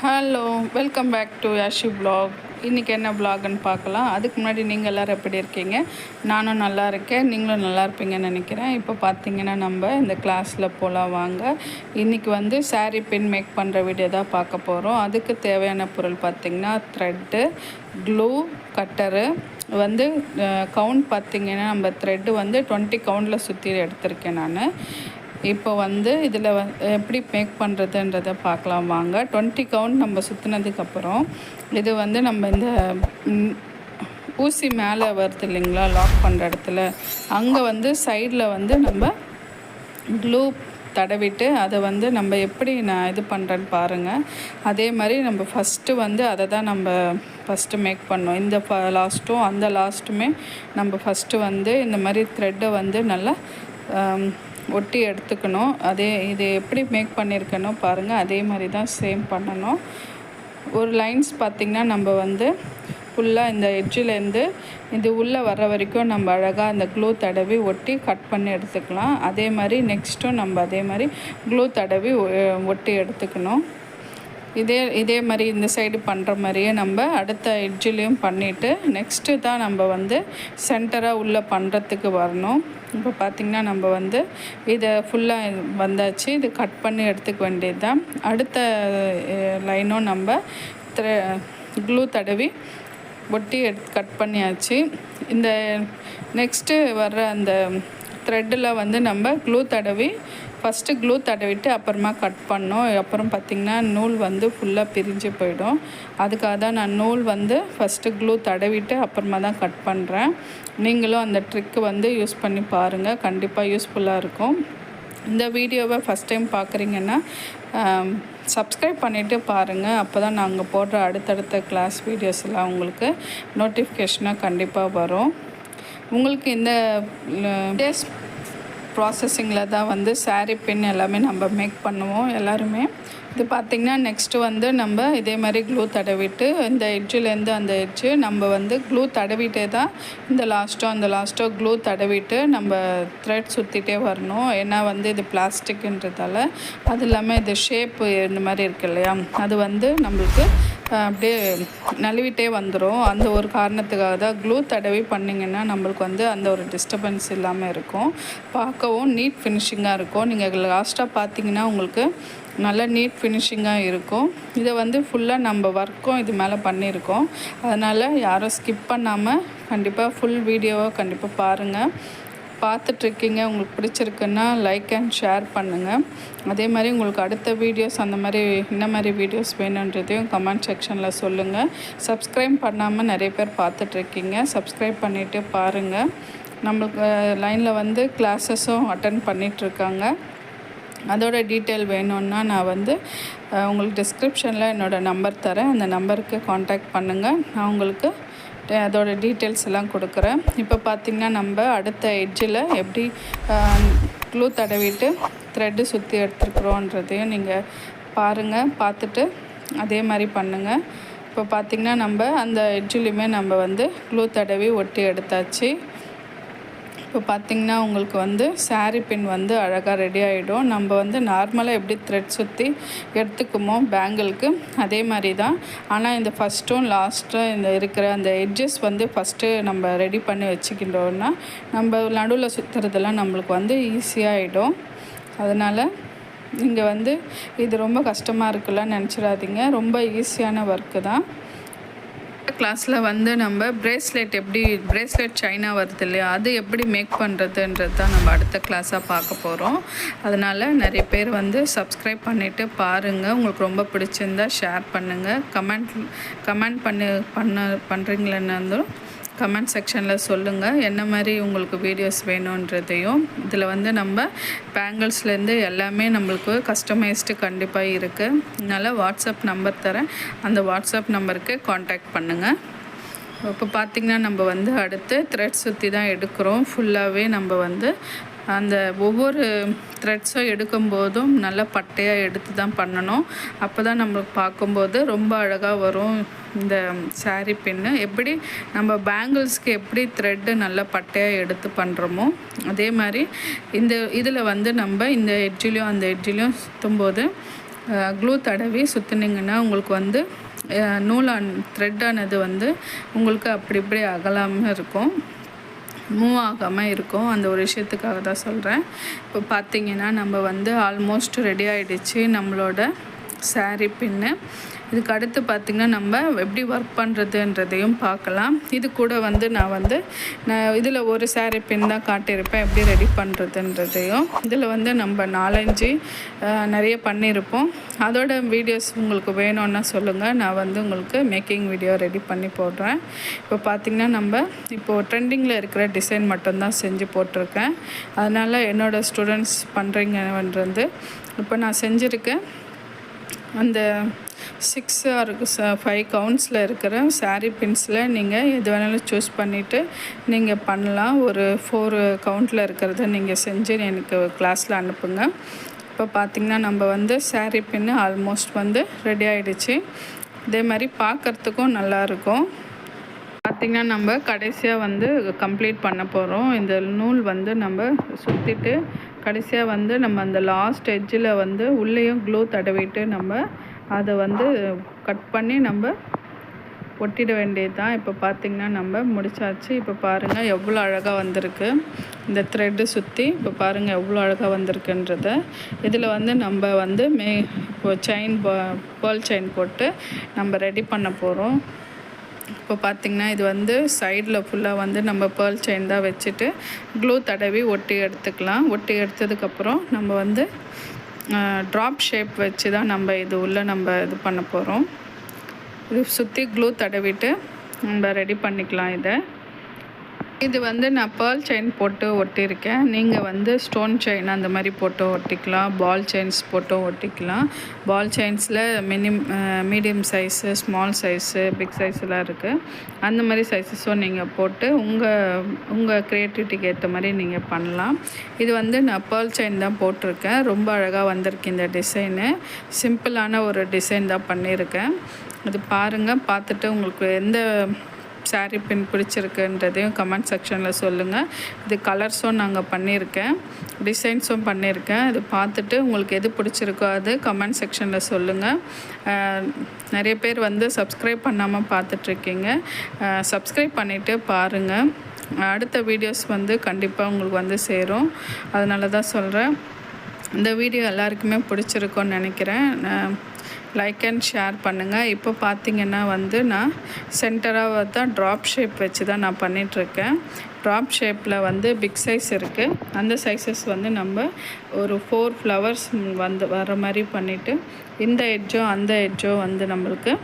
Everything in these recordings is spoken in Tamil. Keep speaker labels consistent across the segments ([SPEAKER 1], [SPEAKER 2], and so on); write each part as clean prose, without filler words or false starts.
[SPEAKER 1] Hello, welcome back to Yashi vlog. இன்றைக்கி என்ன வ்ளாக்னு பார்க்கலாம். அதுக்கு முன்னாடி நீங்கள் எல்லோரும் எப்படி இருக்கீங்க? நானும் நல்லா இருக்கேன், நீங்களும் நல்லா இருப்பீங்கன்னு நினைக்கிறேன். இப்போ பார்த்தீங்கன்னா நம்ம இந்த கிளாஸில் போகலாம் வாங்க. இன்றைக்கி வந்து சாரீ பின் மேக் பண்ணுற வீடியோ தான் பார்க்க போகிறோம். அதுக்கு தேவையான பொருள் பார்த்திங்கன்னா த்ரெட்டு, க்ளூ, கட்டரு வந்து கவுண்ட் பார்த்திங்கன்னா நம்ம த்ரெட்டு வந்து 20 கவுண்டில் சுற்றி எடுத்திருக்கேன் நான். இப்போ வந்து இதில் எப்படி மேக் பண்ணுறதுன்றதை பார்க்கலாம் வாங்க. 20 கவுண்ட் நம்ம சுற்றினதுக்கப்புறம் இது வந்து நம்ம இந்த ஊசி மேலே வருது இல்லைங்களா, லாக் பண்ணுற இடத்துல, அங்கே வந்து சைடில் வந்து நம்ம க்ளூ தடவிட்டு அதை வந்து நம்ம எப்படி நான் இது பண்ணுறேன்னு பாருங்கள். அதே மாதிரி நம்ம ஃபஸ்ட்டு வந்து அதை தான் நம்ம ஃபஸ்ட்டு மேக் பண்ணோம். இந்த லாஸ்ட்டும் அந்த லாஸ்ட்டுமே நம்ம ஃபஸ்ட்டு வந்து இந்த மாதிரி த்ரெட்டை வந்து நல்லா ஒட்டி எடுத்துக்கணும். இது எப்படி மேக் பண்ணியிருக்கணும் பாருங்கள். அதே மாதிரி தான் சேம் பண்ணணும். ஒரு லைன்ஸ் பார்த்திங்கன்னா நம்ம வந்து ஃபுல்லாக இந்த எட்ஜிலேருந்து இது உள்ளே வர வரைக்கும் நம்ம அழகாக அந்த க்ளூ தடவி ஒட்டி கட் பண்ணி எடுத்துக்கலாம். அதே மாதிரி நெக்ஸ்ட்டும் நம்ம அதே மாதிரி க்ளூ தடவி ஒட்டி எடுத்துக்கணும். இதே மாதிரி இந்த சைடு பண்ணுற மாதிரியே நம்ம அடுத்த எட்ஜிலையும் பண்ணிவிட்டு நெக்ஸ்ட்டு தான் நம்ம வந்து சென்டராக உள்ளே பண்ணுறதுக்கு வரணும். இப்போ பார்த்திங்கன்னா நம்ம வந்து இதை ஃபுல்லாக வந்தாச்சு. இது கட் பண்ணி எடுத்துக்க வேண்டியது தான். அடுத்த லைனும் நம்ம க்ளூ தடவி ஒட்டி கட் பண்ணியாச்சு. இந்த நெக்ஸ்ட்டு வர்ற அந்த த்ரெட்டில் வந்து நம்ம க்ளூ தடவி ஃபஸ்ட்டு க்ளூ தடவிட்டு அப்புறமா கட் பண்ணோம். அப்புறம் பார்த்திங்கன்னா நூல் வந்து ஃபுல்லாக பிரிஞ்சு போயிடும். அதுக்காக தான் நான் நூல் வந்து ஃபஸ்ட்டு க்ளூ தடவிட்டு அப்புறமா தான் கட் பண்ணுறேன். நீங்களும் அந்த ட்ரிக்கு வந்து யூஸ் பண்ணி பாருங்கள், கண்டிப்பாக யூஸ்ஃபுல்லாக இருக்கும். இந்த வீடியோவை ஃபஸ்ட் டைம் பார்க்குறீங்கன்னா சப்ஸ்கிரைப் பண்ணிவிட்டு பாருங்கள். அப்போ தான் நாங்கள் போடுற அடுத்தடுத்த கிளாஸ் வீடியோஸ்லாம் உங்களுக்கு நோட்டிஃபிகேஷனாக கண்டிப்பாக வரும். உங்களுக்கு இந்த ப்ராசஸிங்கில் தான் வந்து சாரீ பின் எல்லாமே நம்ம மேக் பண்ணுவோம் எல்லாருமே. இது பார்த்திங்கன்னா நெக்ஸ்ட்டு வந்து நம்ம இதே மாதிரி க்ளூ தடவிட்டு இந்த எட்ஜிலேருந்து அந்த எட்ஜு நம்ம வந்து க்ளூ தடவிட்டே தான் இந்த லாஸ்ட்டோ க்ளூ தடவிட்டு நம்ம த்ரெட் சுற்றிட்டே வரணும். ஏன்னா வந்து இது பிளாஸ்டிக்ன்றதால, அது இல்லாமல் இது ஷேப்பு இந்த மாதிரி இருக்கு இல்லையா, அது வந்து நம்மளுக்கு அப்படியே நழுவிட்டே வந்துடும். அந்த ஒரு காரணத்துக்காக தான் க்ளூ தடவி பண்ணிங்கன்னா நம்மளுக்கு வந்து அந்த ஒரு டிஸ்டர்பன்ஸ் இல்லாமல் இருக்கும், பார்க்கவும் நீட் ஃபினிஷிங்காக இருக்கும். நீங்கள் லாஸ்ட்டாக பார்த்தீங்கன்னா உங்களுக்கு நல்ல நீட் ஃபினிஷிங்காக இருக்கும். இதை வந்து ஃபுல்லாக நம்ம ஒர்க்கும் இது மேலே பண்ணியிருக்கோம். அதனால் யாரும் ஸ்கிப் பண்ணாமல் கண்டிப்பாக ஃபுல் வீடியோவை கண்டிப்பாக பாருங்கள். பார்த்துட்ருக்கீங்க, உங்களுக்கு பிடிச்சிருக்குன்னா லைக் அண்ட் ஷேர் பண்ணுங்கள். அதே மாதிரி உங்களுக்கு அடுத்த வீடியோஸ் அந்த மாதிரி என்ன மாதிரி வீடியோஸ் வேணுன்றதையும் கமெண்ட் செக்ஷனில் சொல்லுங்கள். சப்ஸ்கிரைப் பண்ணாமல் நிறைய பேர் பார்த்துட்ருக்கீங்க, சப்ஸ்கிரைப் பண்ணிவிட்டு பாருங்கள். நம்மளுக்கு லைனில் வந்து கிளாஸஸும் அட்டன் பண்ணிகிட்ருக்காங்க. அதோட டீட்டெயில் வேணும்னா நான் வந்து உங்களுக்கு டிஸ்கிரிப்ஷனில் என்னோடய நம்பர் தரேன். அந்த நம்பருக்கு காண்டாக்ட் பண்ணுங்கள். நான் உங்களுக்கு அதோட டீட்டெயில்ஸ் எல்லாம் கொடுக்குறேன். இப்போ பார்த்திங்கன்னா நம்ம அடுத்த எட்ஜில் எப்படி க்ளூ தடவிட்டு த்ரெட்டு சுற்றி எடுத்துருக்குறோன்றதையும் நீங்கள் பாருங்கள். பார்த்துட்டு அதே மாதிரி பண்ணுங்கள். இப்போ பார்த்திங்கன்னா நம்ம அந்த எட்ஜிலையுமே நம்ம வந்து க்ளூ தடவி ஒட்டி எடுத்தாச்சு. இப்போ பார்த்திங்கன்னா உங்களுக்கு வந்து சாரீ பின் வந்து அழகாக ரெடி ஆகிடும். நம்ம வந்து நார்மலாக எப்படி த்ரெட் சுற்றி எடுத்துக்குமோ பேங்கிளுக்கு அதே மாதிரி தான். ஆனால் இந்த ஃபஸ்ட்டும் லாஸ்ட்டும் இந்த இருக்கிற அந்த எட்ஜஸ் வந்து ஃபஸ்ட்டு நம்ம ரெடி பண்ணி வச்சுக்கிட்டோன்னா நம்ம நடுவில் சுற்றுறதெல்லாம் நம்மளுக்கு வந்து ஈஸியாகிடும். அதனால் நீங்கள் வந்து இது ரொம்ப கஷ்டமாக இருக்குல்லன்னு நினச்சிடாதீங்க, ரொம்ப ஈஸியான ஒர்க்கு தான். கிளாஸில் வந்து நம்ம பிரேஸ்லெட் சைனா வருது இல்லையா, அது எப்படி மேக் பண்ணுறதுன்றது தான் நம்ம அடுத்த கிளாஸாக பார்க்க போகிறோம். அதனால் நிறைய பேர் வந்து சப்ஸ்கிரைப் பண்ணிவிட்டு பாருங்கள். உங்களுக்கு ரொம்ப பிடிச்சிருந்தா ஷேர் பண்ணுங்கள். கமெண்ட் பண்ணுறீங்களேன்னாலும் கமெண்ட் செக்ஷனில் சொல்லுங்கள். என்ன மாதிரி உங்களுக்கு வீடியோஸ் வேணுன்றதையும். இதில் வந்து நம்ம பேங்கிள்ஸ்லேருந்து எல்லாமே நம்மளுக்கு கஸ்டமைஸ்டு கண்டிப்பாக இருக்குது. அதனால் வாட்ஸ்அப் நம்பர் தரேன், அந்த வாட்ஸ்அப் நம்பருக்கு காண்டாக்ட் பண்ணுங்கள். இப்போ பார்த்திங்கன்னா நம்ம வந்து அடுத்து த்ரெட் சுற்றி தான் எடுக்கிறோம். ஃபுல்லாகவே நம்ம வந்து அந்த ஒவ்வொரு த்ரெட்ஸும் எடுக்கும்போதும் நல்லா பட்டையாக எடுத்து தான் பண்ணணும். அப்போ தான் நம்மளுக்கு பார்க்கும்போது ரொம்ப அழகாக வரும். இந்த சாரீ பின்னு எப்படி நம்ம பேங்கிள்ஸ்க்கு எப்படி த்ரெட்டு நல்லா பட்டையாக எடுத்து பண்ணுறோமோ அதே மாதிரி இதில் வந்து நம்ம இந்த எட்ஜிலையும் அந்த எட்ஜிலையும் சுற்றும்போது க்ளூ தடவி சுற்றுனீங்கன்னா உங்களுக்கு வந்து த்ரெட்டானது வந்து உங்களுக்கு அப்படி இப்படி அகலாமல் இருக்கும், மூவ் ஆகாமல் இருக்கும். அந்த ஒரு விஷயத்துக்காக தான் சொல்கிறேன். இப்போ பார்த்திங்கன்னா நம்ம வந்து ஆல்மோஸ்ட் ரெடி ஆகிடுச்சு நம்மளோட சாரீ பின்னு. இதுக்கு அடுத்து பார்த்திங்கன்னா நம்ம எப்படி ஒர்க் பண்ணுறதுன்றதையும் பார்க்கலாம். இது கூட வந்து நான் இதில் ஒரு சாரீ பின் தான் காட்டியிருப்பேன் எப்படி ரெடி பண்ணுறதுன்றதையும். இதில் வந்து நம்ம 4-5 நிறைய பண்ணியிருப்போம். அதோட வீடியோஸ் உங்களுக்கு வேணும்னா சொல்லுங்கள், நான் வந்து உங்களுக்கு மேக்கிங் வீடியோ ரெடி பண்ணி போடுறேன். இப்போ பார்த்திங்கன்னா நம்ம இப்போது ட்ரெண்டிங்கில் இருக்கிற டிசைன் மட்டும்தான் செஞ்சு போட்டிருக்கேன். அதனால் என்னோடய ஸ்டூடெண்ட்ஸ் பண்ணுறீங்கன்றது இப்போ நான் செஞ்சுருக்கேன். அந்த 6 or 5 கவுண்ட்ஸில் இருக்கிற சாரீ பின்ஸில் நீங்கள் எது வேணாலும் சூஸ் பண்ணிவிட்டு நீங்கள் பண்ணலாம். ஒரு 4 கவுண்டில் இருக்கிறத நீங்கள் செஞ்சு எனக்கு கிளாஸில் அனுப்புங்க. இப்போ பார்த்திங்கன்னா நம்ம வந்து சாரீ பின்னு ஆல்மோஸ்ட் வந்து ரெடி ஆகிடுச்சு. இதே மாதிரி பார்க்குறதுக்கும் நல்லாயிருக்கும். பார்த்திங்கன்னா நம்ம கடைசியாக வந்து கம்ப்ளீட் பண்ண போகிறோம். இந்த நூல் வந்து நம்ம சுற்றிட்டு கடைசியாக வந்து நம்ம அந்த லாஸ்ட் எட்ஜில் வந்து உள்ளேயும் க்ளூ தடவிட்டு நம்ம அதை வந்து கட் பண்ணி நம்ம ஒட்டிட வேண்டியது தான். இப்போ பார்த்திங்கன்னா நம்ம முடிச்சாச்சு. இப்போ பாருங்கள் எவ்வளோ அழகாக வந்திருக்கு இந்த த்ரெட்டு சுற்றி. இப்போ பாருங்கள் எவ்வளோ அழகாக வந்திருக்குன்றத. இதில் வந்து நம்ம வந்து இப்போ பேர்ல் செயின் போட்டு நம்ம ரெடி பண்ண போகிறோம். இப்போ பார்த்திங்கன்னா இது வந்து சைடில் ஃபுல்லாக வந்து நம்ம பேர்ல் செயின் தான் வச்சுட்டு க்ளூ தடவி ஒட்டி எடுத்துக்கலாம். ஒட்டி எடுத்ததுக்கப்புறம் நம்ம வந்து ட்ராப் ஷேப் வச்சு தான் நம்ம இது இது பண்ண போகிறோம். இது சுற்றி க்ளூ தடவிட்டு நம்ம ரெடி பண்ணிக்கலாம். இது வந்து நான் பேர்ல் செயின் போட்டு ஒட்டியிருக்கேன். நீங்கள் வந்து ஸ்டோன் செயின் அந்த மாதிரி போட்டு ஒட்டிக்கலாம், பால் செயின்ஸ் போட்டு ஒட்டிக்கலாம். பால் செயின்ஸில் medium size, small size, big சைஸ்லாம் இருக்குது. அந்த மாதிரி சைஸஸும் நீங்கள் போட்டு உங்கள் க்ரியேட்டிவிட்டிக்கு ஏற்ற மாதிரி நீங்கள் பண்ணலாம். இது வந்து நான் பேர்ல் செயின் தான் போட்டிருக்கேன். ரொம்ப அழகாக வந்திருக்கு இந்த டிசைனு. சிம்பிளான ஒரு டிசைன் தான் பண்ணியிருக்கேன். அது பாருங்கள். பார்த்துட்டு உங்களுக்கு எந்த சாரீ பின் பிடிச்சிருக்குன்றதையும் கமெண்ட் செக்ஷனில் சொல்லுங்கள். இது கலர்ஸும் நாங்கள் பண்ணியிருக்கேன், டிசைன்ஸும் பண்ணியிருக்கேன். இது பார்த்துட்டு உங்களுக்கு எது பிடிச்சிருக்கோ அது கமெண்ட் செக்ஷனில் சொல்லுங்கள். நிறைய பேர் வந்து சப்ஸ்கிரைப் பண்ணாமல் பார்த்துட்ருக்கீங்க. சப்ஸ்கிரைப் பண்ணிவிட்டு பாருங்கள். அடுத்த வீடியோஸ் வந்து கண்டிப்பாக உங்களுக்கு வந்து சேரும். அதனால தான் சொல்கிறேன். இந்த வீடியோ எல்லாருக்குமே பிடிச்சிருக்கோன்னு நினைக்கிறேன். லைக் அண்ட் ஷேர் பண்ணுங்கள். இப்போ பார்த்திங்கன்னா வந்து நான் சென்டராக தான் ட்ராப் ஷேப் வச்சு தான் நான் பண்ணிகிட்ருக்கேன். ட்ராப் ஷேப்பில் வந்து பிக் சைஸ் இருக்குது. அந்த சைஸஸ் வந்து நம்ம ஒரு 4 ஃப்ளவர்ஸ் வந்து வர மாதிரி பண்ணிவிட்டு இந்த எட்ஜோ அந்த எட்ஜோ வந்து நம்மளுக்கு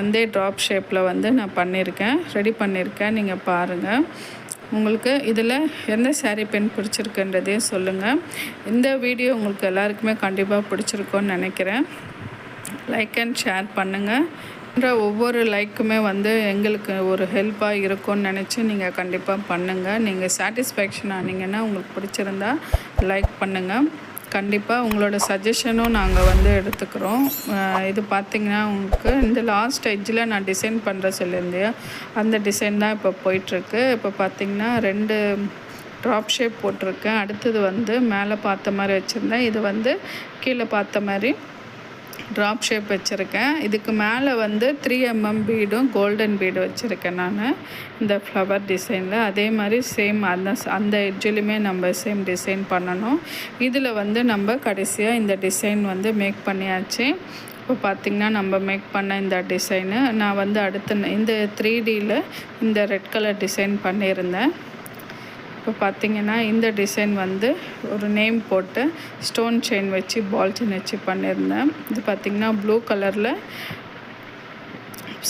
[SPEAKER 1] இந்த ட்ராப் ஷேப்பில் வந்து நான் ரெடி பண்ணியிருக்கேன். நீங்கள் பாருங்கள். உங்களுக்கு இதில் எந்த சாரீ பின் பிடிச்சிருக்குன்றதையும் சொல்லுங்கள். இந்த வீடியோ உங்களுக்கு எல்லாருக்குமே கண்டிப்பாக பிடிச்சிருக்கோன்னு நினைக்கிறேன். லைக் அண்ட் ஷேர் பண்ணுங்கள். ஒவ்வொரு லைக்குமே வந்து எங்களுக்கு ஒரு ஹெல்ப்பாக இருக்கும்னு நினச்சி நீங்கள் கண்டிப்பாக பண்ணுங்கள். நீங்கள் சாட்டிஸ்ஃபேக்ஷன் ஆனீங்கன்னா உங்களுக்கு பிடிச்சிருந்தா லைக் பண்ணுங்கள். கண்டிப்பாக உங்களோட சஜஷனும் நாங்கள் வந்து எடுத்துக்கிறோம். இது பார்த்திங்கன்னா உங்களுக்கு இந்த லாஸ்ட் எட்ஜில் நான் டிசைன் பண்ணுற சொல்லியிருந்தேன், அந்த டிசைன் தான் இப்போ போயிட்டுருக்கு. இப்போ பார்த்திங்கன்னா 2 ட்ராப் ஷேப் போட்டிருக்கேன். அடுத்தது வந்து மேலே பார்த்த மாதிரி வச்சுருந்தேன். இது வந்து கீழே பார்த்த மாதிரி ட்ராப் ஷேப் வச்சுருக்கேன். இதுக்கு மேலே வந்து 3 mm பீடும் கோல்டன் பீடு வச்சுருக்கேன் நான் இந்த ஃப்ளவர் டிசைனில். அதே மாதிரி சேம் அந்த எட்ஜிலுமே நம்ம சேம் டிசைன் பண்ணணும். இதில் வந்து நம்ம கடைசியாக இந்த டிசைன் வந்து மேக் பண்ணியாச்சு. இப்போ பார்த்திங்கன்னா நம்ம மேக் பண்ண இந்த டிசைனு நான் வந்து இந்த 3Dயில் இந்த ரெட் கலர் டிசைன் பண்ணியிருந்தேன். இப்போ பார்த்திங்கன்னா இந்த டிசைன் வந்து ஒரு நேம் போட்டு ஸ்டோன் செயின் வச்சு பால் செயின் வச்சு பண்ணியிருந்தேன். இது பார்த்திங்கன்னா ப்ளூ கலரில்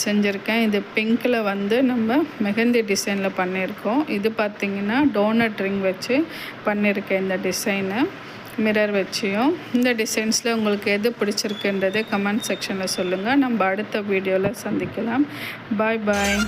[SPEAKER 1] செஞ்சுருக்கேன். இது பிங்க்கில் வந்து நம்ம மெஹந்தி டிசைனில் பண்ணியிருக்கோம். இது பார்த்திங்கன்னா டோனட் ரிங் வச்சு பண்ணியிருக்கேன் இந்த டிசைனு, மிரர் வச்சியும். இந்த டிசைன்ஸில் உங்களுக்கு எது பிடிச்சிருக்குன்றதை கமெண்ட் செக்ஷனில் சொல்லுங்கள். நம்ம அடுத்த வீடியோவில் சந்திக்கலாம். பாய் பாய்.